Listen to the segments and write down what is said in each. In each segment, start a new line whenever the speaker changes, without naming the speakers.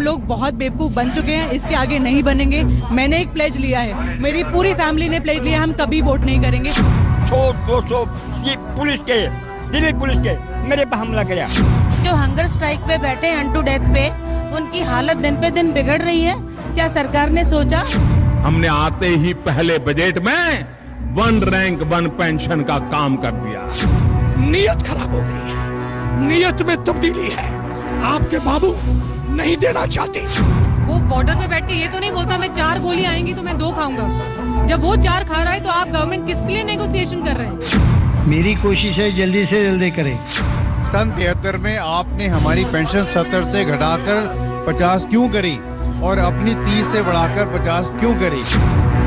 लोग बहुत बेवकूफ़ बन चुके हैं, इसके आगे नहीं बनेंगे। मैंने एक प्लेज लिया है, मेरी पूरी फैमिली ने प्लेज लिया, हम कभी वोट नहीं करेंगे।
200 ये पुलिस के, दिल्ली पुलिस के मेरे पर हमला किया।
जो हंगर स्ट्राइक पे बैठे हैं टू डेथ पे, उनकी हालत दिन पे दिन बिगड़ रही है। क्या सरकार ने सोचा?
हमने आते ही पहले बजट में 1 रैंक 1 पेंशन का काम कर दिया।
नीयत खराब हो गई है, नीयत में तब्दीली है। आपके बाबू नहीं देना चाहते।
वो बॉर्डर पे बैठ के ये तो नहीं बोलता मैं 4 गोली आएंगी तो मैं 2 खाऊंगा। जब वो 4 खा रहा है तो आप गवर्नमेंट किसके लिए नेगोशिएशन कर रहे हैं?
मेरी कोशिश है जल्दी से जल्दी करें।
सन 73 में आपने हमारी पेंशन 70 से घटाकर 50 क्यों करी और अपनी 30 से बढ़ाकर 50 क्यों करी?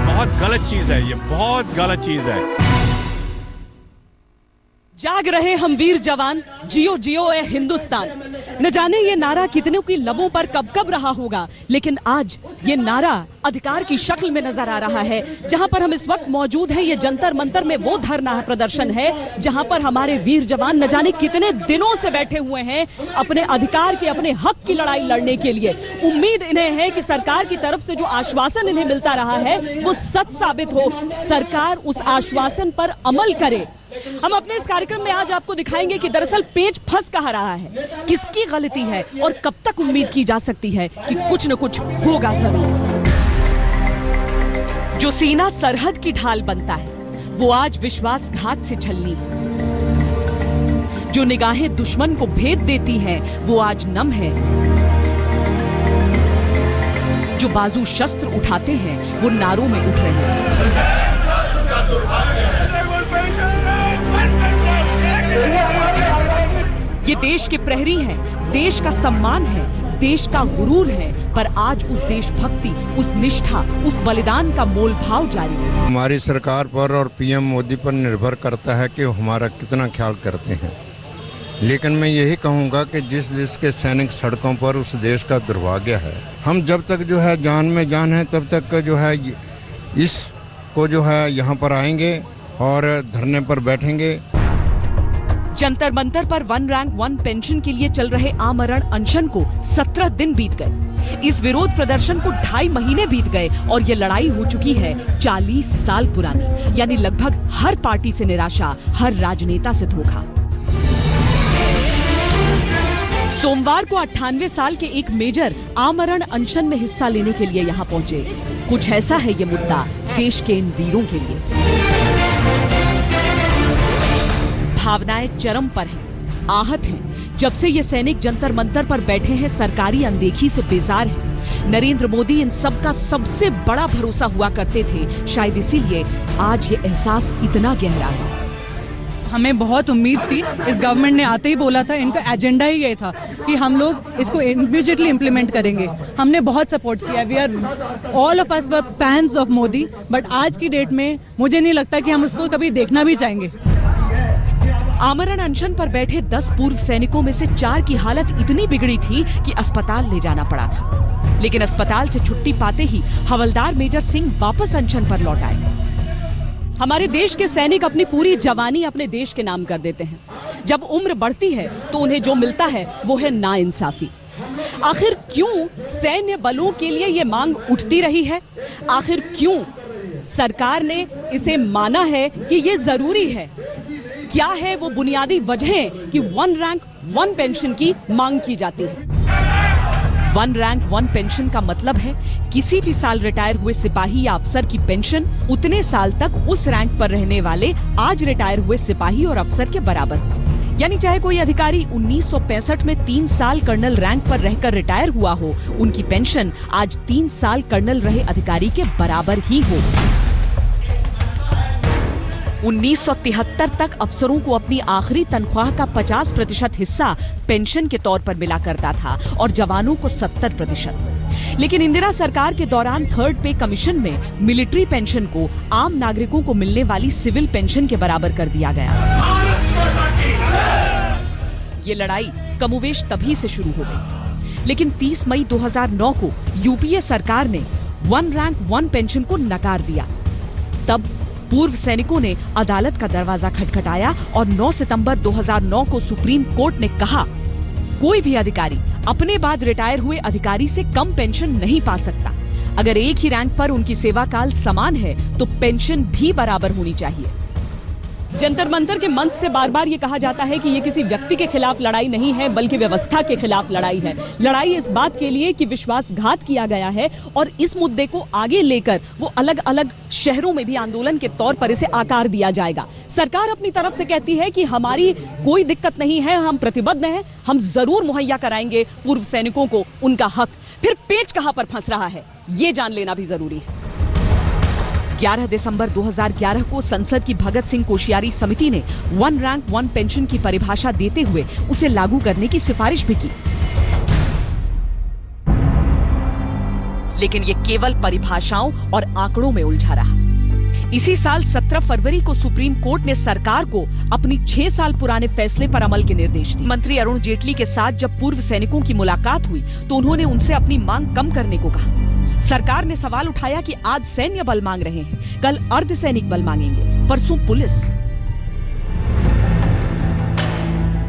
बहुत गलत चीज है, ये बहुत गलत चीज है।
जाग रहे हम वीर जवान, जियो जियो ए हिंदुस्तान। न जाने ये नारा कितनों की लबों पर कब कब रहा होगा, लेकिन आज ये नारा अधिकार की शक्ल में नजर आ रहा है। जहां पर हम इस वक्त मौजूद हैं, ये जंतर मंतर में वो धरना प्रदर्शन है जहां पर हमारे वीर जवान न जाने कितने दिनों से बैठे हुए हैं अपने अधिकार के, अपने हक की लड़ाई लड़ने के लिए। उम्मीद इन्हें है कि सरकार की तरफ से जो आश्वासन इन्हें मिलता रहा है वो सच साबित हो, सरकार उस आश्वासन पर अमल करे। हम अपने इस कार्यक्रम में आज आपको दिखाएंगे कि दरअसल पेच फंस कहां रहा है, किसकी गलती है और कब तक उम्मीद की जा सकती है कि कुछ न कुछ होगा जरूर। जो सीना सरहद की ढाल बनता है वो आज विश्वासघात से छलनी है। जो निगाहें दुश्मन को भेद देती हैं वो आज नम है। जो बाजू शस्त्र उठाते हैं वो नारों में उठ रहे हैं। ये देश के प्रहरी हैं, देश का सम्मान है, देश का गुरूर है, पर आज उस देशभक्ति, उस निष्ठा, उस बलिदान का मोल भाव जारी है।
हमारी सरकार पर और पीएम मोदी पर निर्भर करता है कि हमारा कितना ख्याल करते हैं। लेकिन मैं यही कहूँगा कि जिस देश के सैनिक सड़कों पर, उस देश का दुर्भाग्य है। हम जब तक जो है जान में जान है तब तक जो है इसको जो है यहाँ पर आएंगे और धरने पर बैठेंगे।
जंतर मंतर पर 1 रैंक 1 पेंशन के लिए चल रहे आमरण अनशन को 17 दिन बीत गए। इस विरोध प्रदर्शन को 2.5 महीने बीत गए और ये लड़ाई हो चुकी है 40 साल पुरानी। यानी लगभग हर पार्टी से निराशा, हर राजनेता से धोखा। सोमवार को 98 साल के एक मेजर आमरण अनशन में हिस्सा लेने के लिए यहाँ पहुंचे। कुछ ऐसा है ये मुद्दा देश के इन वीरों के लिए। भावनाएं चरम पर हैं, आहत हैं। जब से ये सैनिक जंतर मंतर पर बैठे हैं, सरकारी अनदेखी से बेजार हैं। नरेंद्र मोदी इन सब का सबसे बड़ा भरोसा हुआ करते थे, शायद इसीलिए आज ये एहसास इतना गहरा है।
हमें बहुत उम्मीद थी, इस गवर्नमेंट ने आते ही बोला था, इनका एजेंडा ही ये था कि हम लोग इसको इमीडिएटली इम्प्लीमेंट करेंगे। हमने बहुत सपोर्ट किया, we are all of us were fans of Modi, but आज की डेट में मुझे नहीं लगता कि हम उसको कभी देखना भी चाहेंगे।
आमरण अनशन पर बैठे 10 पूर्व सैनिकों में से 4 की हालत इतनी बिगड़ी थी कि अस्पताल ले जाना पड़ा था। लेकिन अस्पताल से छुट्टी पाते ही हवलदार मेजर सिंह वापस अनशन पर लौट आए। हमारे देश के सैनिक अपनी पूरी जवानी अपने देश के नाम कर देते हैं। जब उम्र बढ़ती है तो उन्हें जो मिलता है वो है नाइंसाफी। आखिर क्यों सैन्य बलों के लिए ये मांग उठती रही है? आखिर क्यों सरकार ने इसे माना है कि ये जरूरी है? क्या है वो बुनियादी वजहें कि 1 रैंक 1 पेंशन की मांग की जाती है? 1 रैंक 1 पेंशन का मतलब है किसी भी साल रिटायर हुए सिपाही या अफसर की पेंशन उतने साल तक उस रैंक पर रहने वाले आज रिटायर हुए सिपाही और अफसर के बराबर हो। यानी चाहे कोई अधिकारी 1965 में 3 साल कर्नल रैंक पर रहकर रिटायर हुआ हो, उनकी पेंशन आज 3 साल कर्नल रहे अधिकारी के बराबर ही हो। 1973 तक अफसरों को अपनी आखिरी तनख्वाह का 50% हिस्सा पेंशन के तौर पर मिला करता था और जवानों को 70%। लेकिन इंदिरा सरकार के दौरान 3rd पे कमीशन में मिलिट्री पेंशन को आम नागरिकों को मिलने वाली सिविल पेंशन के बराबर कर दिया गया। ये लड़ाई कमोवेश तभी से शुरू हो गई, लेकिन 30 मई 2009 को यूपीए सरकार ने 1 रैंक 1 पेंशन को नकार दिया। तब पूर्व सैनिकों ने अदालत का दरवाजा खटखटाया और 9 सितंबर 2009 को सुप्रीम कोर्ट ने कहा कोई भी अधिकारी अपने बाद रिटायर हुए अधिकारी से कम पेंशन नहीं पा सकता। अगर एक ही रैंक पर उनकी सेवा काल समान है तो पेंशन भी बराबर होनी चाहिए। जंतर मंतर के मंच से बार बार ये कहा जाता है कि ये किसी व्यक्ति के खिलाफ लड़ाई नहीं है, बल्कि व्यवस्था के खिलाफ लड़ाई है। लड़ाई इस बात के लिए कि विश्वासघात किया गया है और इस मुद्दे को आगे लेकर वो अलग अलग शहरों में भी आंदोलन के तौर पर इसे आकार दिया जाएगा। सरकार अपनी तरफ से कहती है कि हमारी कोई दिक्कत नहीं है, हम प्रतिबद्ध हैं, हम जरूर मुहैया कराएंगे पूर्व सैनिकों को उनका हक। फिर पेच कहां पर फंस रहा है ये जान लेना भी जरूरी है। 11 दिसंबर 2011 को संसद की भगत सिंह कोश्यारी समिति ने 1 रैंक 1 पेंशन की परिभाषा देते हुए उसे लागू करने की सिफारिश भी की, लेकिन ये केवल परिभाषाओं और आंकड़ों में उलझा रहा। इसी साल 17 फरवरी को सुप्रीम कोर्ट ने सरकार को अपनी 6 साल पुराने फैसले पर अमल के निर्देश दिए। मंत्री अरुण जेटली के साथ जब पूर्व सैनिकों की मुलाकात हुई तो उन्होंने उनसे अपनी मांग कम करने को कहा। सरकार ने सवाल उठाया कि आज सैन्य बल मांग रहे हैं, कल अर्धसैनिक बल मांगेंगे, परसों पुलिस।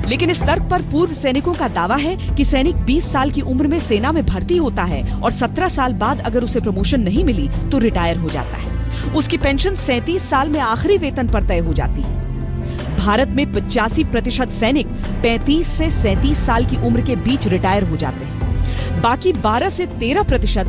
लेकिन इस तर्क पर पूर्व सैनिकों का दावा है कि सैनिक 20 साल की उम्र में सेना में भर्ती होता है और 17 साल बाद अगर उसे प्रमोशन नहीं मिली तो रिटायर हो जाता है। उसकी पेंशन 37 साल में आखिरी वेतन पर तय हो जाती है। भारत में 85% सैनिक 35 से 37 साल की उम्र के बीच रिटायर हो जाते हैं। बाकी 12 से 13%